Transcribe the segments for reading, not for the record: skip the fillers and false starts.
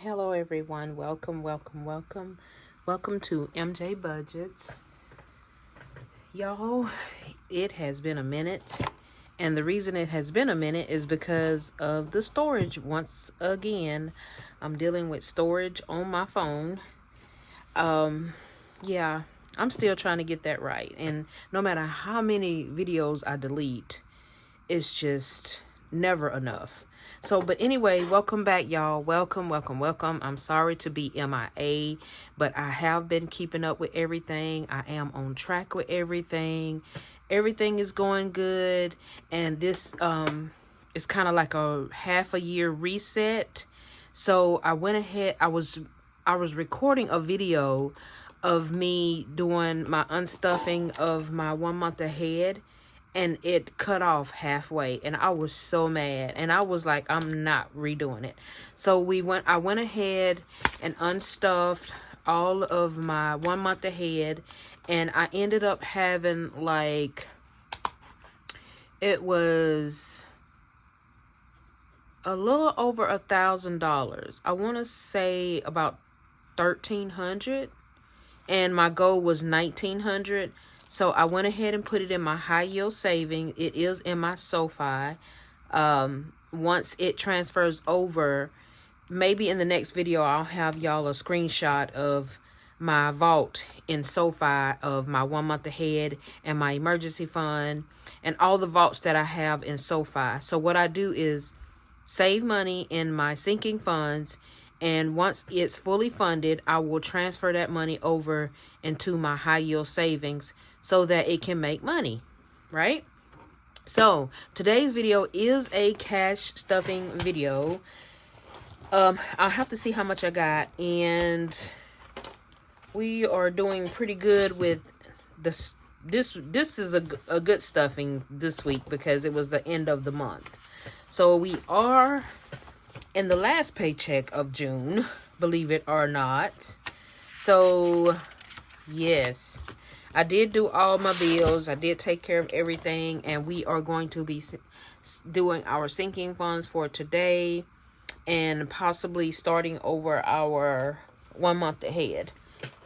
Hello everyone, welcome to MJ Budgets. Y'all, it has been a minute, and the reason it has been a minute is because of the storage. Once again, I'm dealing with storage on my phone. Yeah, I'm still trying to get that right, and no matter how many videos I delete, it's just never enough. So, but anyway, welcome back, y'all. Welcome. I'm sorry to be MIA, but I have been keeping up with everything. I am on track with everything. Everything is going good, and this is kind of like a half a year reset. So I went ahead. I was recording a video of me doing my unstuffing of my 1 month ahead, and it cut off halfway, and I was so mad, and I was like, I'm not redoing it. So I went ahead and unstuffed all of my 1 month ahead, and I ended up having like, it was a little over $1,000. I want to say about 1,300, and my goal was 1,900. So I went ahead and put it in my high yield saving. It is in my SoFi. Once it transfers over, maybe in the next video, I'll have y'all a screenshot of my vault in SoFi of my 1 month ahead and my emergency fund and all the vaults that I have in SoFi. So what I do is save money in my sinking funds, and once it's fully funded, I will transfer that money over into my high yield savings so that it can make money, right? So today's video is a cash stuffing video. I'll have to see how much I got, and we are doing pretty good with this. This is a good stuffing this week because it was the end of the month. So we are in the last paycheck of June, believe it or not. So yes, I did do all my bills. I did take care of everything, and we are going to be doing our sinking funds for today and possibly starting over our 1 month ahead,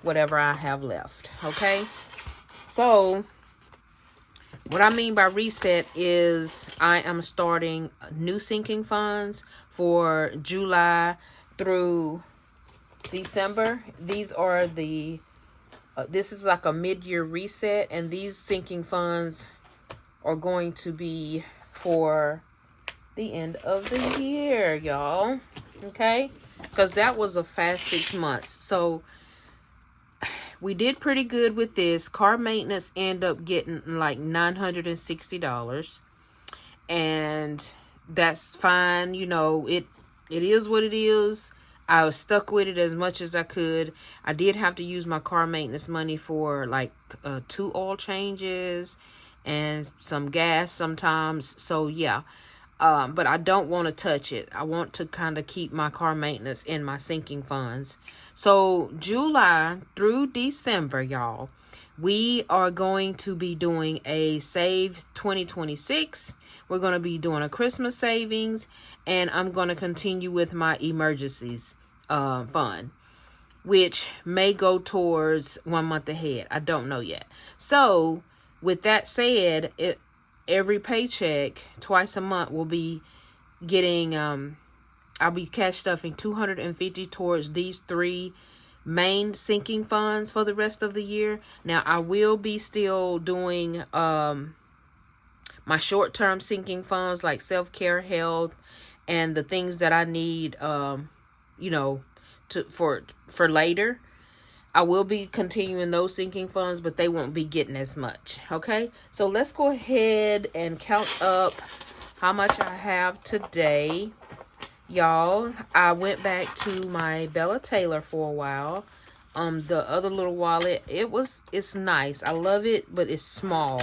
whatever I have left. Okay, so what I mean by reset is I am starting new sinking funds for July through December. These are the this is like a mid-year reset, and these sinking funds are going to be for the end of the year, y'all. Okay, because that was a fast 6 months. So we did pretty good with this. Car maintenance ended up getting like $960, and that's fine. You know, it is what it is. I was stuck with it as much as I could. I did have to use my car maintenance money for like 2 oil changes and some gas sometimes. So yeah, but I don't want to touch it. I want to kind of keep my car maintenance in my sinking funds. So July through December, y'all, we are going to be doing a Save 2026. We're going to be doing a Christmas savings, and I'm going to continue with my emergencies fund, which may go towards 1 month ahead. I don't know yet. So with that said, every paycheck twice a month will be getting I'll be cash stuffing $250 towards these 3 main sinking funds for the rest of the year. Now I will be still doing my short-term sinking funds like self-care, health, and the things that I need you know, for later. I will be continuing those sinking funds, but they won't be getting as much. Okay, so let's go ahead and count up how much I have today. Y'all, I went back to my Bella Taylor for a while. The other little wallet, it's nice. I love it, but it's small.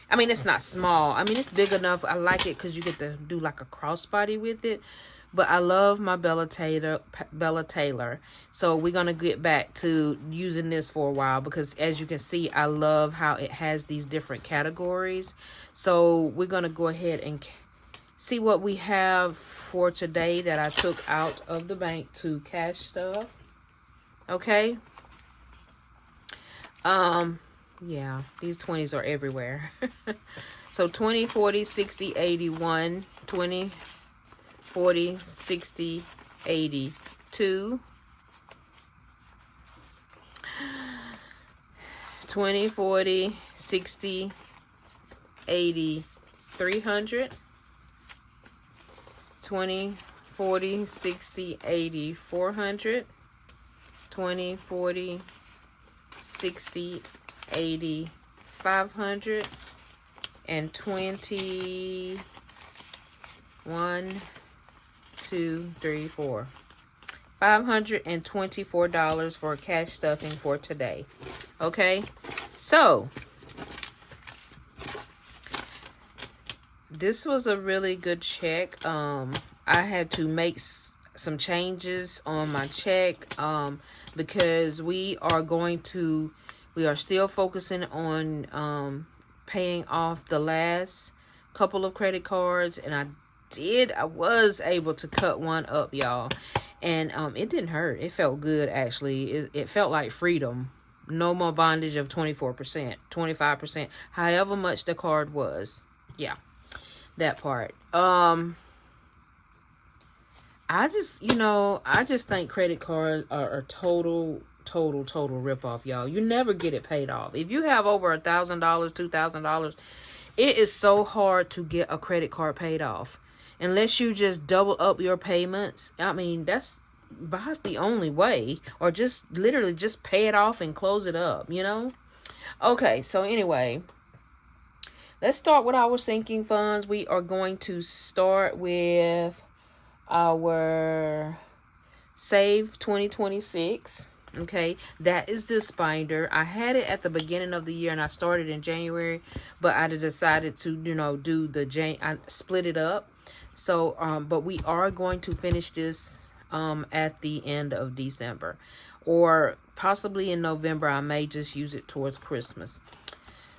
I mean, it's not small. I mean, it's big enough. I like it because you get to do like a crossbody with it. But I love my Bella Taylor. So we're going to get back to using this for a while because, as you can see, I love how it has these different categories. So we're going to go ahead and see what we have for today that I took out of the bank to cash stuff. Okay. Yeah, these 20s are everywhere. So 20, 40, 60, 81, 20, 40, 60, 82, 20, 40, 60, 80, 300, 20, 40, 60, 80, 400, 20, 40, 60, 80, 500, and 20, 1, 2, 3, 4. $524 for cash stuffing for today. Okay, so this was a really good check. I had to make some changes on my check because we are still focusing on paying off the last couple of credit cards, and I was able to cut one up, y'all, and it didn't hurt. It felt good, actually. It felt like freedom. No more bondage of 24%, 25%, however much the card was. Yeah, that part. I just think credit cards are a total ripoff, y'all. You never get it paid off. If you have over $1,000, $2,000, it is so hard to get a credit card paid off unless you just double up your payments. I mean, that's about the only way, or just literally just pay it off and close it up, you know. Okay, so anyway, let's start with our sinking funds. We are going to start with our Save 2026. Okay, that is this binder. I had it at the beginning of the year and I started in January, but I decided to, do I split it up. So, but we are going to finish this at the end of December, or possibly in November. I may just use it towards Christmas.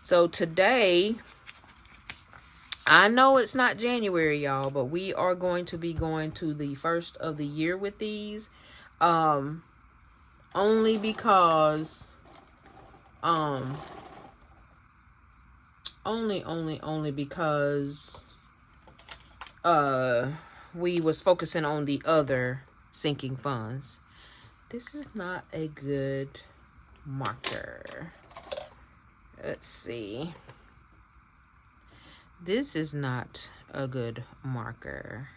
So today, I know it's not January, y'all, but we are going to be going to the first of the year with these. Only because only because we was focusing on the other sinking funds. This is not a good marker. Let's see. This is not a good marker,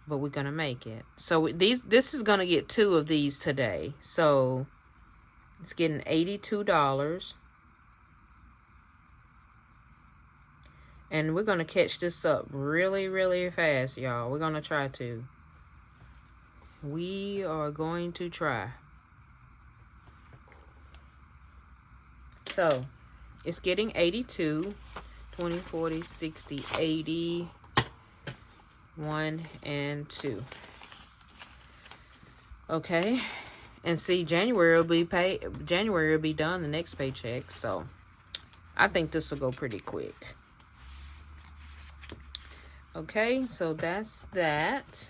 but we're gonna make it. So this is gonna get 2 of these today. So it's getting $82. And we're gonna catch this up really, really fast, y'all. We're gonna try to. We are going to try. So it's getting 82, 20, 40, 60, 80, 1 and 2. Okay, and see, January will be paid. January will be done, the next paycheck. So I think this will go pretty quick. Okay, so that's that.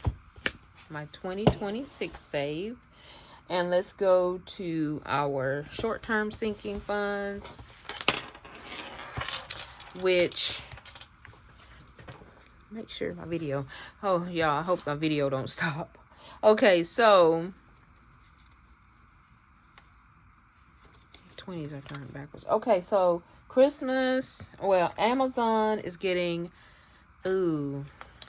My 2026 save. And let's go to our short-term sinking funds, which, make sure my video, oh y'all, I hope my video don't stop. Okay, so 20s are turned backwards. Okay, so Christmas, well, Amazon is getting, ooh,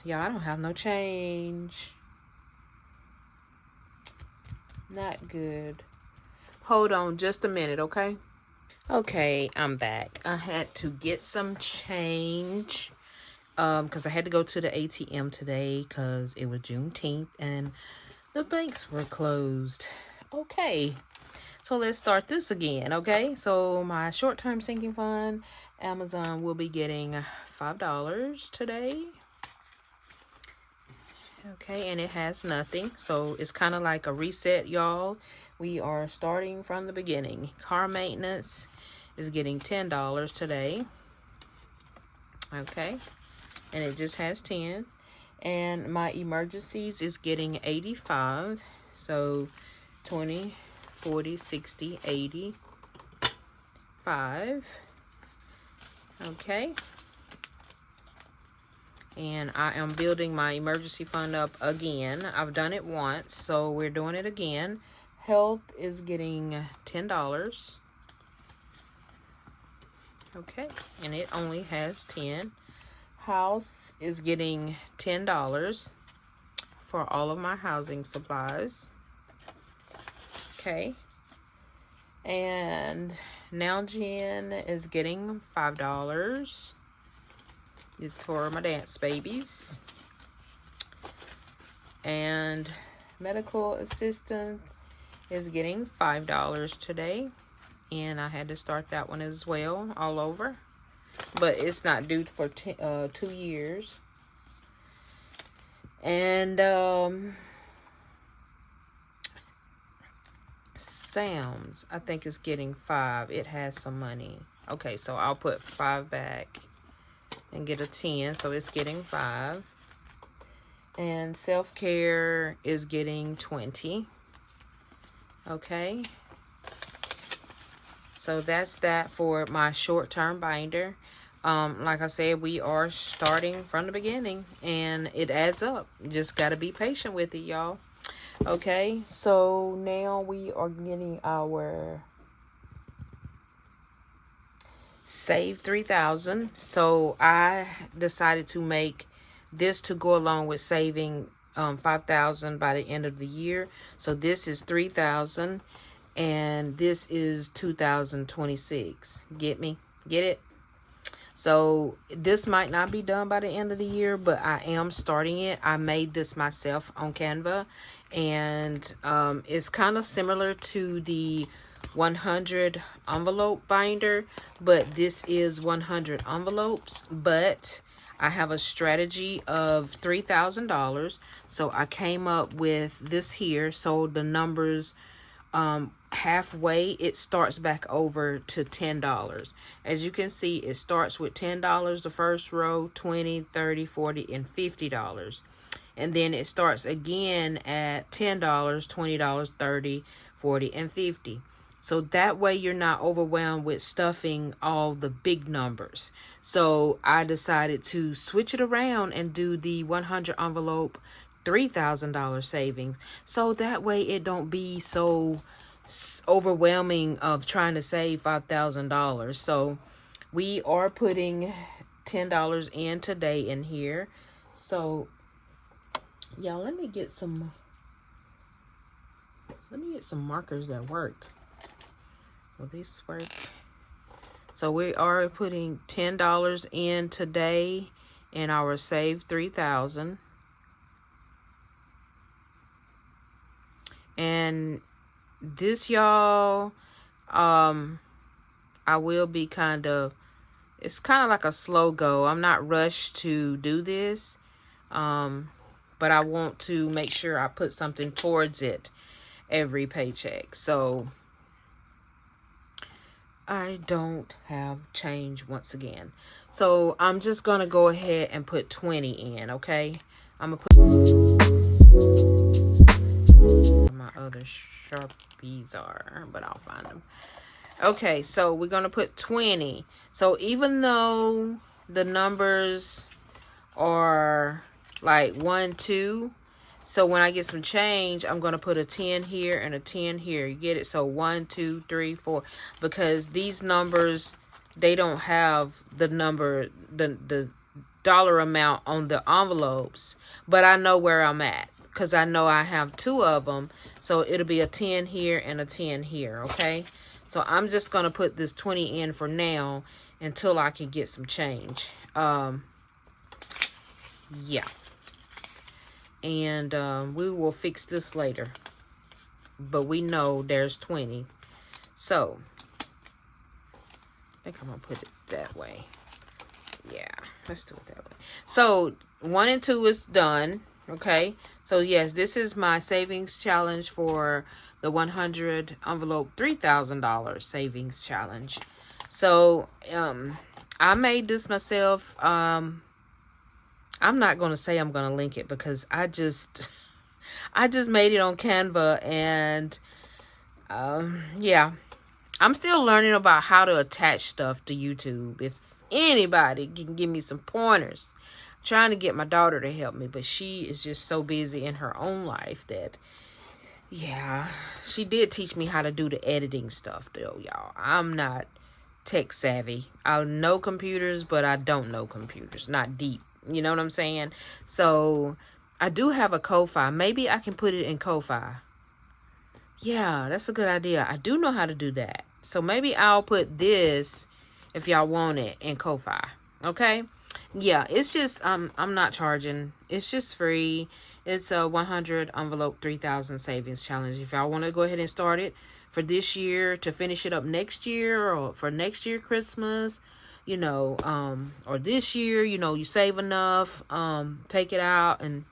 y'all, I don't have no change. Not good. Hold on just a minute, okay? Okay, I'm back. I had to get some change because I had to go to the ATM today because it was Juneteenth and the banks were closed. Okay, so let's start this again, okay? So my short-term sinking fund, Amazon will be getting $5 today. Okay, and it has nothing, so it's kind of like a reset, y'all. We are starting from the beginning. Car maintenance is getting $10 today. Okay, and it just has 10. And my emergencies is getting 85. So 20, 40, 60, 80, 5. Okay. And I am building my emergency fund up again. I've done it once, so we're doing it again. Health is getting $10. Okay, and it only has 10. House is getting $10 for all of my housing supplies. Okay. And Nalgene is getting $5. It's for my dance babies. And medical assistant is getting $5 today. And I had to start that one as well, all over. But it's not due for 2 years. And Sam's, I think, is getting 5. It has some money. Okay, so I'll put 5 back and get a 10, so it's getting 5. And self-care is getting 20. Okay. So that's that for my short-term binder. Like I said, we are starting from the beginning, and it adds up. Just got to be patient with it, y'all. Okay, so now we are getting our Save 3,000. So I decided to make this to go along with saving 5,000 by the end of the year. So this is 3,000, and this is 2026. Get me? Get it? So this might not be done by the end of the year, but I am starting it. I made this myself on Canva, and it's kind of similar to the 100 envelope binder, but this is 100 envelopes. But I have a strategy of $3,000, so I came up with this here. So the numbers halfway, it starts back over to $10. As you can see, it starts with $10 the first row, 20, 30, 40, and $50. And then it starts again at $10, $20, 30, 40, and 50. So that way you're not overwhelmed with stuffing all the big numbers. So I decided to switch it around and do the 100 envelope $3,000 savings. So that way it don't be so overwhelming of trying to save $5,000. So we are putting $10 in today in here. So y'all, let me get some markers that work. Will this work? So we are putting $10 in today in our Save 3,000. And this, y'all, I will be it's kind of like a slow go. I'm not rushed to do this, but I want to make sure I put something towards it every paycheck. So I don't have change once again. So I'm just going to go ahead and put 20 in, okay? I'm going to put my other Sharpies are, but I'll find them. Okay, so we're going to put 20. So even though the numbers are like 1, 2, so when I get some change, I'm going to put a 10 here and a 10 here. You get it? So 1, 2, 3, 4. Because these numbers, they don't have the number, the dollar amount on the envelopes. But I know where I'm at, because I know I have 2 of them. So it'll be a 10 here and a 10 here, okay? So I'm just going to put this 20 in for now until I can get some change. Yeah. And we will fix this later. But we know there's 20. So I think I'm going to put it that way. Yeah, let's do it that way. So 1 and 2 is done. Okay. So yes, this is my savings challenge for the 100 envelope $3,000 savings challenge. So I made this myself. I'm not going to say I'm going to link it because I just made it on Canva, and yeah, I'm still learning about how to attach stuff to YouTube. If anybody can give me some pointers, I'm trying to get my daughter to help me, but she is just so busy in her own life that, yeah, she did teach me how to do the editing stuff though, y'all. I'm not tech savvy. I know computers, but I don't know computers, not deep. You know what I'm saying? So I do have a Ko-Fi. Maybe I can put it in Ko-Fi. Yeah, that's a good idea. I do know how to do that. So maybe I'll put this, if y'all want it, in Ko-Fi. Okay? Yeah, it's just, I'm not charging. It's just free. It's a 100 envelope 3,000 savings challenge. If y'all want to go ahead and start it for this year to finish it up next year, or for next year Christmas, you know, or this year, you know, you save enough, take it out and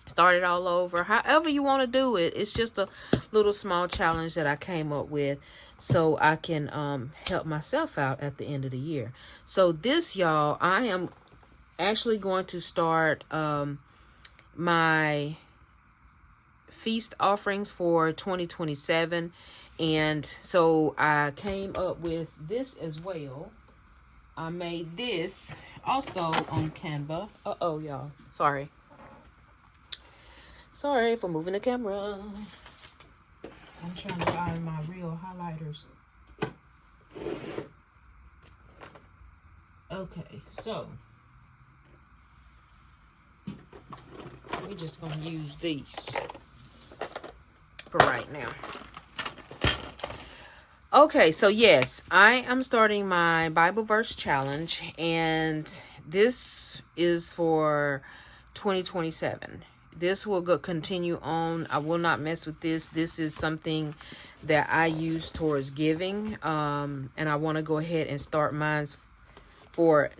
start it all over. However you want to do it. It's just a little small challenge that I came up with so I can help myself out at the end of the year. So this, y'all, I am actually going to start my feast offerings for 2027. And so I came up with this as well. I made this also on Canva. Uh-oh, y'all. Sorry for moving the camera. I'm trying to find my real highlighters. Okay, so we're just gonna use these for right now. Okay, so yes, I am starting my Bible verse challenge, and this is for 2027. This will continue on. I will not mess with this. This is something that I use towards giving, and I want to go ahead and start mine for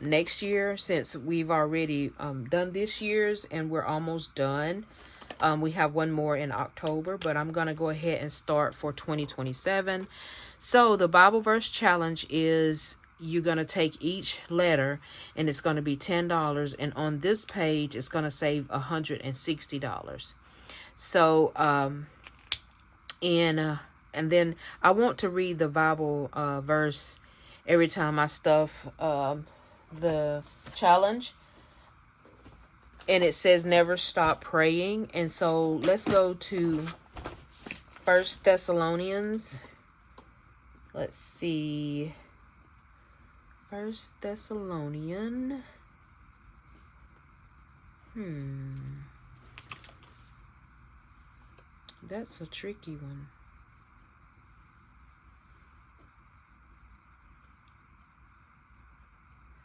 next year, since we've already done this year's and we're almost done. We have one more in October, but I'm going to go ahead and start for 2027. So the Bible verse challenge is, you're going to take each letter and it's going to be $10. And on this page, it's going to save $160. So, and then I want to read the Bible verse every time I stuff the challenge. And it says never stop praying. And so let's go to 1 Thessalonians. Let's see. 1 Thessalonian. That's a tricky one.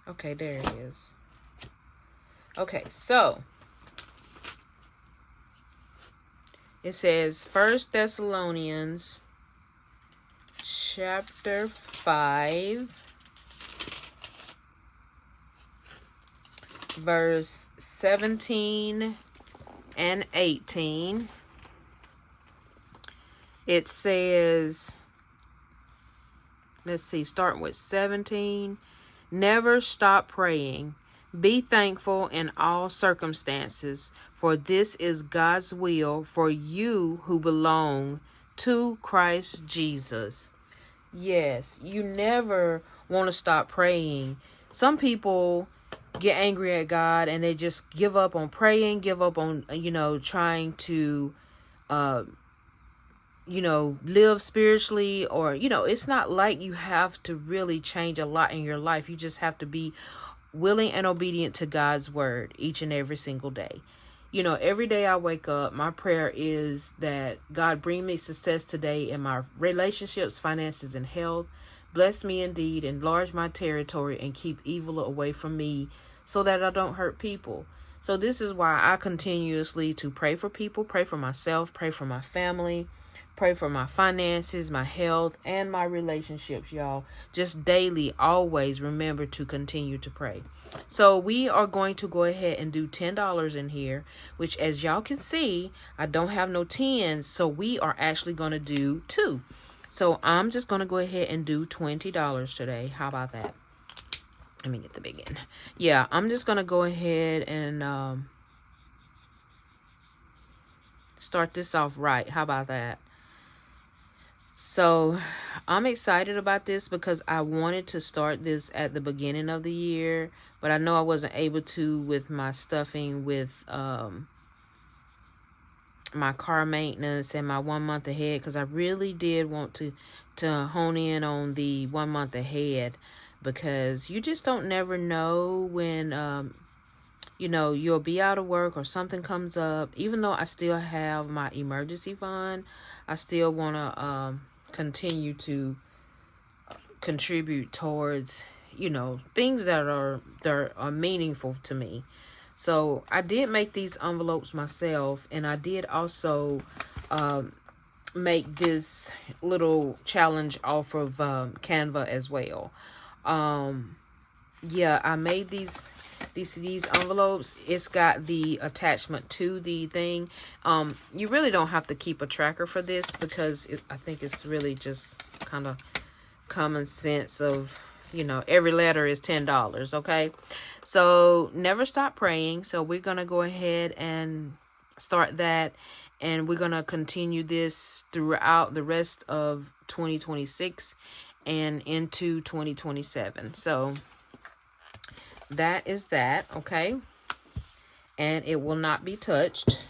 Okay, there it is. Okay, so it says 1 Thessalonians chapter 5, verse 17 and 18. It says, let's see, starting with 17. Never stop praying. Be thankful in all circumstances, for this is God's will for you who belong to Christ Jesus. Yes, you never want to stop praying. Some people get angry at God and they just give up on praying, give up on, trying to, live spiritually, or, it's not like you have to really change a lot in your life. You just have to be willing and obedient to God's word each and every single day. Every day I wake up, my prayer is that God bring me success today in my relationships, finances, and health. Bless me indeed, enlarge my territory, and keep evil away from me so that I don't hurt people. So this is why I continuously to pray for people, pray for myself, pray for my family, pray for my finances, my health, and my relationships, y'all. Just daily, always remember to continue to pray. So we are going to go ahead and do $10 in here, which, as y'all can see, I don't have no 10s, so we are actually going to do 2. So I'm just going to go ahead and do $20 today. How about that? Let me get the big end. Yeah, I'm just gonna go ahead and start this off right. How about that? So I'm excited about this because I wanted to start this at the beginning of the year, but I know I wasn't able to with my stuffing with my car maintenance and my 1 month ahead, because I really did want to hone in on the 1 month ahead, because you just don't never know when you know, you'll be out of work or something comes up. Even though I still have my emergency fund, I still want to continue to contribute towards, you know, things that are meaningful to me. So I did make these envelopes myself, and I did also make this little challenge off of Canva as well. Yeah, I made these envelopes. It's got the attachment to the thing. You really don't have to keep a tracker for this, because I think it's really just kind of common sense of, you know, every letter is $10. Okay, so never stop praying. So we're gonna go ahead and start that, and we're gonna continue this throughout the rest of 2026 and into 2027. So that is that. Okay, and it will not be touched.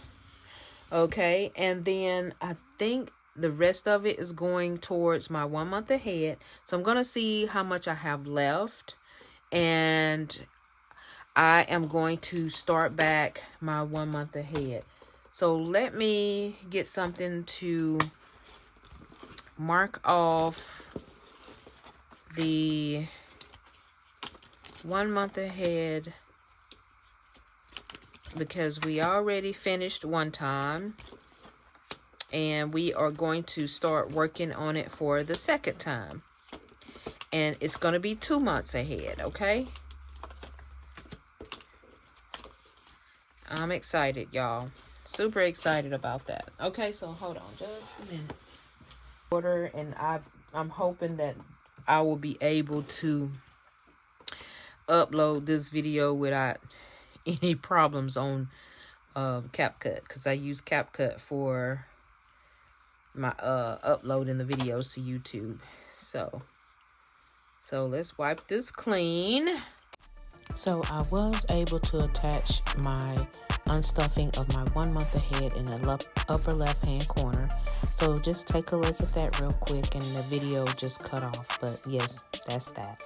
Okay, and then I think the rest of it is going towards my 1 month ahead. So I'm gonna see how much I have left, and I am going to start back my 1 month ahead. So let me get something to mark off the 1 month ahead, because we already finished one time, and we are going to start working on it for the second time, and it's going to be 2 months ahead. Okay, I'm excited, y'all. Super excited about that. Okay, so hold on just a minute. Order, and I'm hoping that I will be able to upload this video without any problems on CapCut, because I use CapCut for my uploading the videos to YouTube. So let's wipe this clean. So I was able to attach my unstuffing of my 1 month ahead in the upper left hand corner. So just take a look at that real quick, and the video just cut off. But yes, that's that.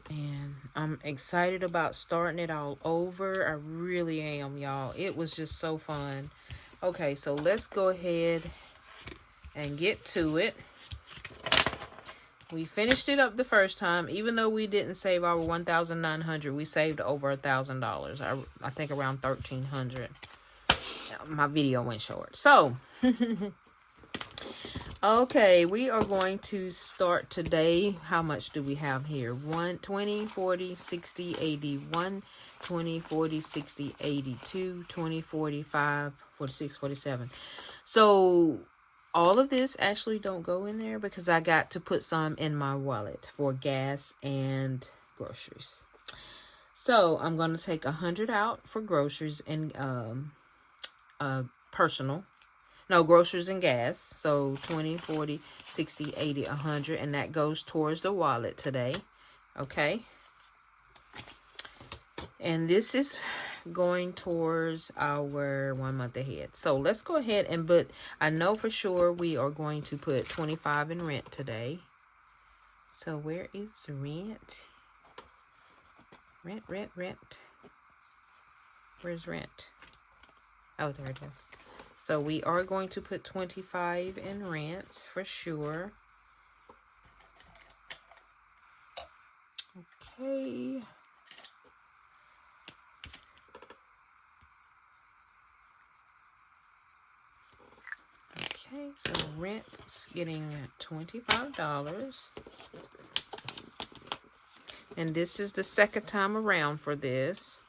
And I'm excited about starting it all over. I really am, y'all. It was just so fun. Okay, so let's go ahead and get to it. We finished it up the first time. Even though we didn't save our $1,900, we saved over $1,000. I think around $1,300. My video went short. So, okay, we are going to start today. How much do we have here? 1, 20, 40, 60, 80. 1, 20, 40, 60, 82, 20, 45, 46, 47. So all of this actually don't go in there, because I got to put some in my wallet for gas and groceries. So I'm going to take 100 out for groceries and personal. No, groceries and gas. So 20, 40, 60, 80, 100. And that goes towards the wallet today. Okay. And this is going towards our 1 month ahead. So let's go ahead and put, I know for sure we are going to put 25 in rent today. So where is rent? Rent. Where's rent? Oh, there it is. So we are going to put 25 in rent for sure. Okay. Okay, so rent's getting $25. And this is the second time around for this.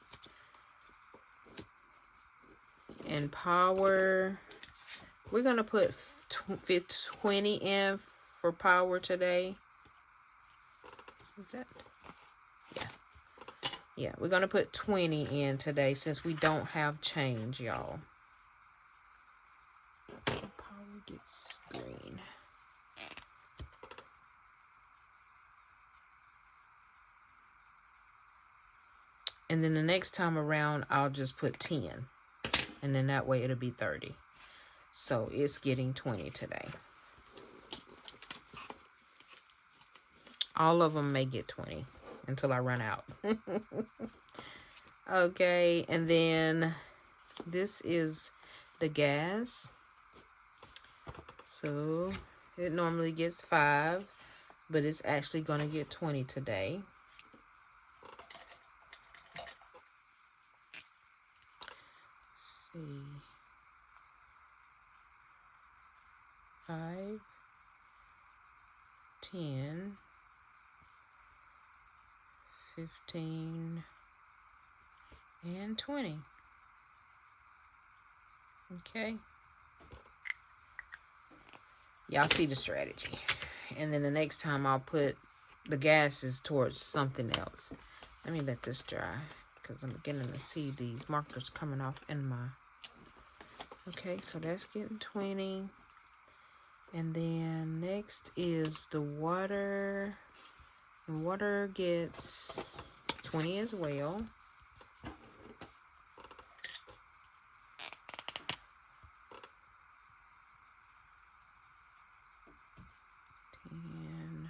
And power, we're going to put 20 in for power today. Is that? Yeah. Yeah, we're going to put 20 in today since we don't have change, y'all. Power gets green. And then the next time around, I'll just put 10. And then that way it'll be 30. So it's getting 20 today. All of them may get 20 until I run out. Okay, and then this is the gas. So it normally gets 5, but it's actually going to get 20 today. Let's see. 5, 10, 15, and 20. Okay. Y'all see the strategy. And then the next time I'll put the gases towards something else. Let me let this dry because I'm beginning to see these markers coming off in my... Okay, so that's getting 20. And then next is the water. And water gets 20 as well. And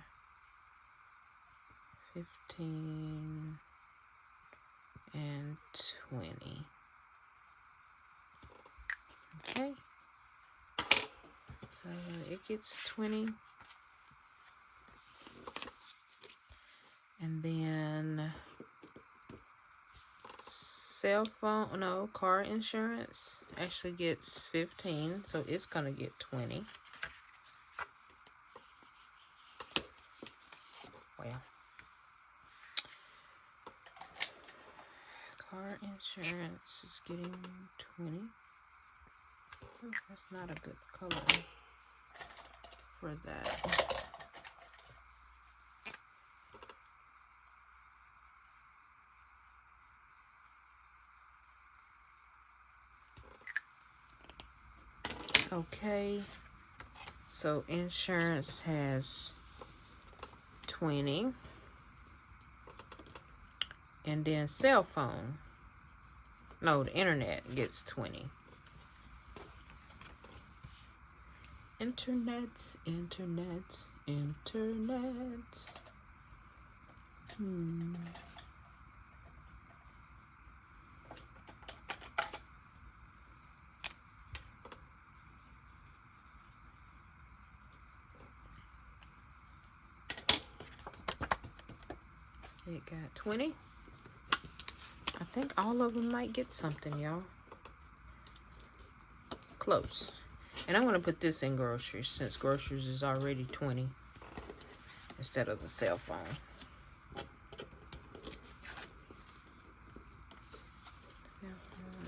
15 and 20. Okay. So it gets 20. And then cell phone, no, car insurance actually gets 15. So it's going to get 20. Well, car insurance is getting 20. Oh, that's not a good color for that. Okay, so insurance has 20. And then cell phone, no, the internet gets 20. Internets. It got 20. I think all of them might get something, y'all. Close. And I'm going to put this in groceries since groceries is already 20 instead of the cell phone.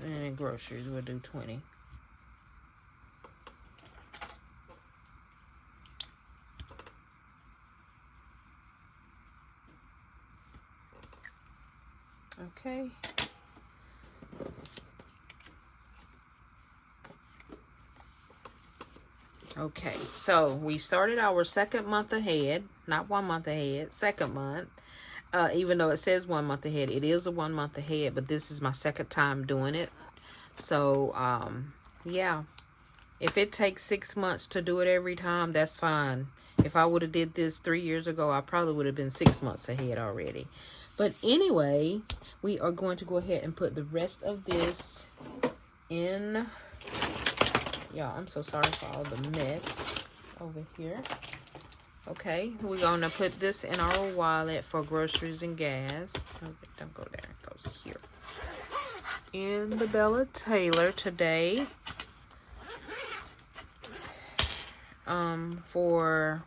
And in groceries, we'll do 20. Okay. Okay, so we started our second month ahead, not 1 month ahead, second month. Even though it says 1 month ahead, it is a 1 month ahead, but this is my second time doing it. So, yeah, if it takes 6 months to do it every time, that's fine. If I would have did this 3 years ago, I probably would have been 6 months ahead already. But anyway, we are going to go ahead and put the rest of this in. Y'all, I'm so sorry for all the mess over here. Okay, we're going to put this in our wallet for groceries and gas. Okay, don't go there. It goes here. In the Bella Taylor today. For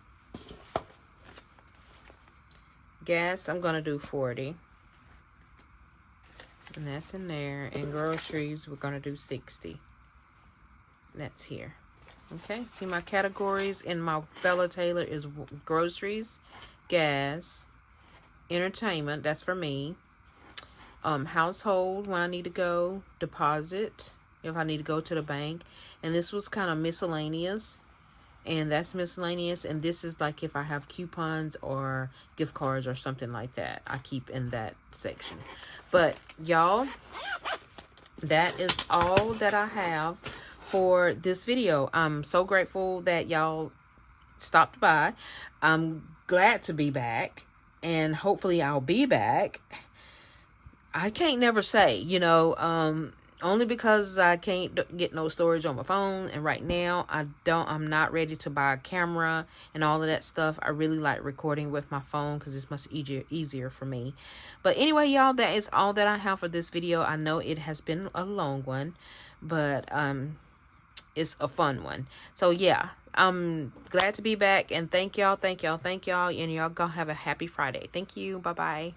gas, I'm going to do 40. And that's in there. And groceries, we're going to do 60. That's here. Okay, see my categories in my Bella Taylor is groceries, gas, entertainment, that's for me, household when I need to go, deposit if I need to go to the bank, and this was kind of miscellaneous, and that's miscellaneous, and this is like if I have coupons or gift cards or something like that, I keep in that section. But y'all, that is all that I have for this video. I'm so grateful that y'all stopped by. I'm glad to be back, and hopefully I'll be back. I can't never say, only because I can't get no storage on my phone, and right now I'm not ready to buy a camera and all of that stuff. I really like recording with my phone because it's much easier for me. But anyway, y'all, that is all that I have for this video. I know it has been a long one, but it's a fun one. So yeah, I'm glad to be back, and thank y'all, and y'all gonna have a happy Friday. Thank you. Bye bye.